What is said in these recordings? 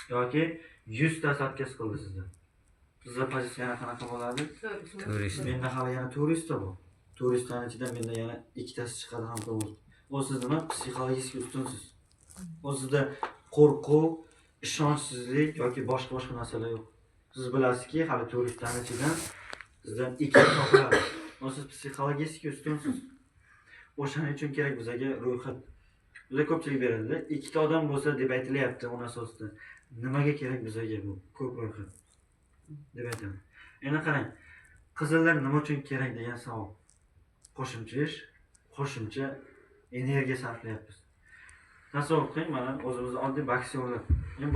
yoki 100 ta zatkaz qildi sizdan. Sizlar pozitsiyani qanaqa bo'ladi? Turist. Menda hali yana turist bor. Turistlarning ichidan menda yana ikkitasi chiqadi ham to'g'ri. O siz nima psixologik ustunsiz. O sizda qo'rquv, ishonchsizlik yoki boshqa narsalar yo'q. Siz bilasizki, hali turistlarning ichidan sizdan ikkita topiladi. O siz psixologik ustunsiz. O'shaning uchun kerak bizga ro'yxat. Bizga ko'pchilik beradi. Ikkita odam bo'lsa deb aytilyapti o'z asosida. Nimaga kerak bizga bu ko'p ro'yxat? Deb aytaman. Endi qarang. Qizillar nima uchun kerak degan savol. Qo'shimcha ish, qo'shimcha energiya sarflayapmiz. Tasavvur qiling, mana o'zimiz oddiy boksyorlar,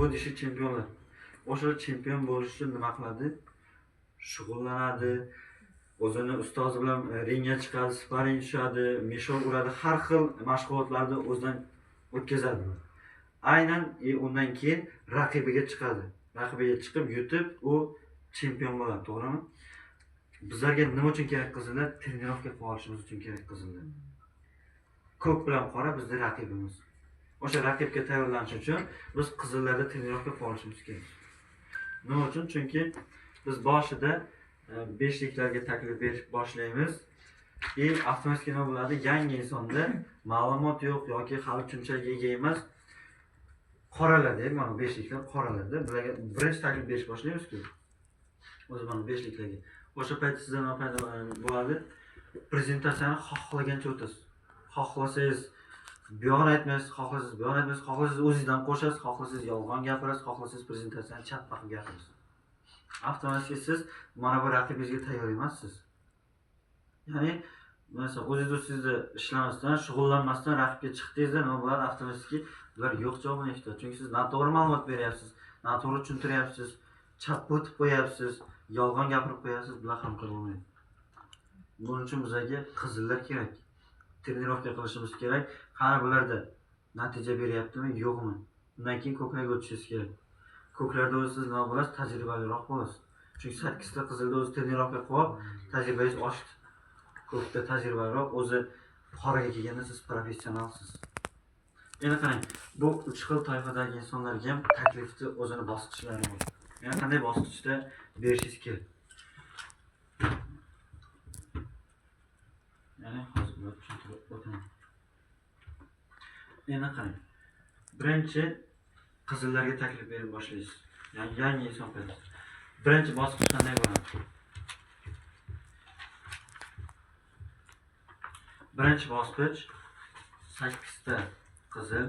bu dishi chempionlar. O'shalar chempion bo'lish uchun nima qiladi? Shug'ullanadi. O'zini ustozi bilan ringga chiqadi, sparing tushadi, meshor uradi, har xil mashg'ulotlarni o'zidan o'tkazadi. Aynan undan keyin raqibiga chiqadi. Raqibiga chiqib yutib, u chempion bo'ladi, to'g'rimi? Bizlarga nima uchun kerak qizillar? Trenirovka qilib olishimiz uchun kerak qizillar. Ko'k bilan qora bizning raqibimiz. O'sha raqibga tayyorlanish uchun biz qizillarda trenirovka qilib olishimiz kerak. Nima uchun? Chunki biz boshida beshliklarga taklif berish boshlaymiz. Avtomatik nima bo'ladi? Yangi insonda ma'lumot yo'q yoki hali tushunchaga ega emas. Qoraladi, mana beshliklar qoraladi. Bularga birinchi taklif berish boshlaymiz-ku. O'zi mana beshliklarga. O'sha payt sizda nima paydo bo'ladi? Prezentatsiyani xohlagancha o'tasiz. Xohlasangiz bu yoqni aytmaysiz, xohlasangiz bu yoqni aytmaysiz, xohlasangiz o'zingizdan qo'shasiz, xohlasangiz yolg'on gapirasiz, xohlasangiz prezentatsiyani chappa qilib gapirasiz. Avtomatik siz mana bu raqibingizga tayyor emassiz. Ya'ni masalan o'zingizni ishlamasdan, shug'ullanmasdan raqibga chiqdingizda nima bo'ladi? Avtomatik ular yo'q javobini eshitadi. Chunki siz noto'g'ri ma'lumot beryapsiz, noto'g'ri tushuntiryapsiz, chappa o'tib qo'yapsiz, yolg'on gapirib qo'yapsiz, bular ham qilolmaydi. Buning uchun bizga qizillar kerak. Trenirovka qilishimiz kerak. Qani bularda natija beryaptimi, yo'qmi? Undan keyin ko'klarga o'tishingiz kerak. Ko'klarda o'siz nima bo'lasiz? Tajribaliroq bo'lasiz. Chunki 8 ta qizilda o'z trenirovka qilib, tajribangiz oshdi. Ko'kda tajribaliroq, o'zi qoraga kelganda siz professionalsiz. Endi qarang, bu 3 xil toifadagi insonlarga ham taklifni o'zini bosqichlari bor. Yana qanday bosqichda berishingiz kerak? Ya'ni hozir buni tushuntirib o'taman. Endi qarang. Birinchi qizillarga taklif berib boshlaysiz. Ya'ni yangi inson paydo. Birinchi bosqich qanday bo'ladi? Birinchi bosqich 8 ta qizil